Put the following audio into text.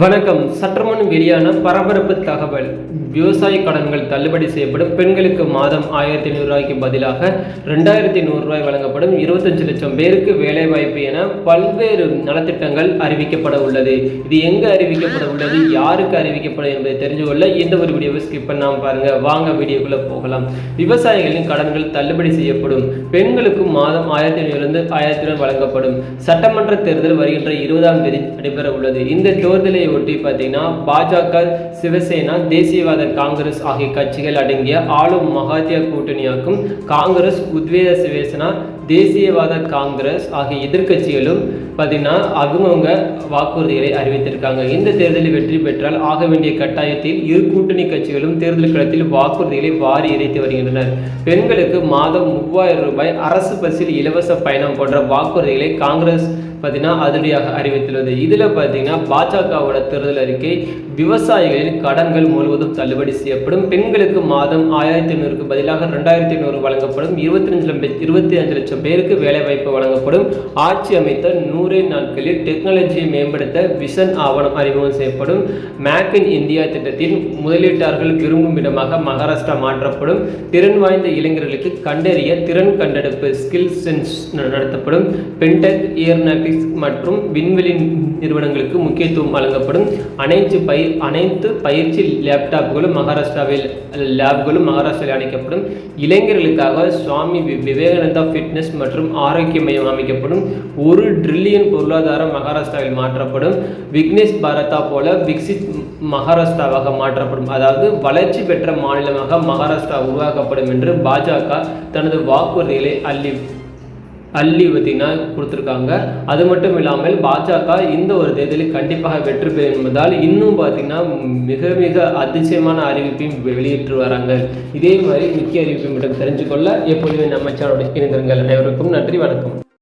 வணக்கம். சற்றுமுன் வெளியான பரபரப்பு தகவல். விவசாய கடன்கள் தள்ளுபடி செய்யப்படும். பெண்களுக்கு மாதம் 1500 ரூபாய்க்கு பதிலாக 2100 ரூபாய் வழங்கப்படும். 25 லட்சம் பேருக்கு வேலைவாய்ப்பு என பல்வேறு நலத்திட்டங்கள் அறிவிக்கப்பட உள்ளது. இது எங்கு அறிவிக்கப்பட உள்ளது, யாருக்கு அறிவிக்கப்படும் என்பதை தெரிந்து கொள்ள இந்த ஒரு வீடியோவை ஸ்கிப் பண்ணாம பாருங்க. வாங்க வீடியோக்குள்ள போகலாம். விவசாயிகளின் கடன்கள் தள்ளுபடி செய்யப்படும். பெண்களுக்கு மாதம் 1500 1000 வழங்கப்படும். சட்டமன்ற தேர்தல் வருகின்ற 20ஆம் தேதி நடைபெற உள்ளது. இந்த தேர்தலை ஒட்டி பார்த்தீங்கன்னா பாஜக, சிவசேனா, தேசியவாத காங்கிரஸ் ஆகிய கட்சிகள் அடங்கிய ஆளும் மகாத்திய கூட்டணியாக்கும் காங்கிரஸ், உத்வேத சிவசேனா, தேசியவாத காங்கிரஸ் ஆகிய எதிர்கட்சிகளும் பார்த்தீங்கன்னா அவங்கவுங்க வாக்குறுதிகளை அறிவித்திருக்காங்க. இந்த தேர்தலில் வெற்றி பெற்றால் ஆக வேண்டிய கட்டாயத்தில் இரு கூட்டணி கட்சிகளும் தேர்தல் களத்தில் வாக்குறுதிகளை வாரி இறைத்து வருகின்றனர். பெண்களுக்கு மாதம் 3000 ரூபாய், அரசு பஸ்ஸில் இலவச பயணம் போன்ற வாக்குறுதிகளை காங்கிரஸ் பார்த்தீங்கன்னா அதிரடியாக அறிவித்துள்ளது. இதில் பார்த்தீங்கன்னா பாஜகவோட தேர்தல் அறிக்கை விவசாயிகளின் கடன்கள் முழுவதும் தள்ளுபடி செய்யப்படும். பெண்களுக்கு மாதம் 1500க்கு பதிலாக 2500 வழங்கப்படும். 25 லட்சம் பேருக்கு வேலைவாய்ப்பு வழங்கப்படும். ஆட்சி அமைத்த 100 நாட்களில் டெக்னாலஜியை மேம்படுத்த விஷன் ஆவணம் அறிமுகம் செய்யப்படும். மேக் இன் இந்தியா திட்டத்தின் முதலீட்டாளர்கள் விரும்பும் இடமாக மகாராஷ்டிரா மாற்றப்படும். திறன் வாய்ந்த இளைஞர்களுக்கு கண்டறிய திறன் கண்டெடுப்பு ஸ்கில் சென்ஸ் நடத்தப்படும். பென்டெக், ஏர்நாட்டிக்ஸ் மற்றும் விண்வெளி நிறுவனங்களுக்கு முக்கியத்துவம் வழங்கப்படும். அனைத்து பயிற்சி லேப்டாப்களும் மகாராஷ்டிராவில் அணைக்கப்படும். இளைஞர்களுக்காக சுவாமி விவேகானந்தா ஃபிட்னஸ் மற்றும் ஆரோக்கிய மையம் அமைக்கப்படும். 1 டிரில்லியன் பொருளாதாரம் மகாராஷ்டிராவில் மாற்றப்படும். விக்னேஷ் பாரதா போல விக்சித் மகாராஷ்டிராவாக மாற்றப்படும். அதாவது வளர்ச்சி பெற்ற மாநிலமாக மகாராஷ்டிரா உருவாக்கப்படும் என்று பாஜக தனது வாக்குறுதிகளை அள்ளி கொடுத்துருக்காங்க. அது மட்டும் இல்லாமல் பாஜக இந்த ஒரு தேர்தலில் கண்டிப்பாக வெற்றி பெறும் என்பதால் இன்னும் பார்த்தீங்கன்னா மிக மிக அதிசயமான அறிவிப்பையும் வெளியிட்டு வராங்க. இதே மாதிரி முக்கிய அறிவிப்பை மட்டும் தெரிஞ்சுக்கொள்ள எப்பொழுதுமே நம்ம சேனலோட இணைந்திருங்கள். அனைவருக்கும் நன்றி, வணக்கம்.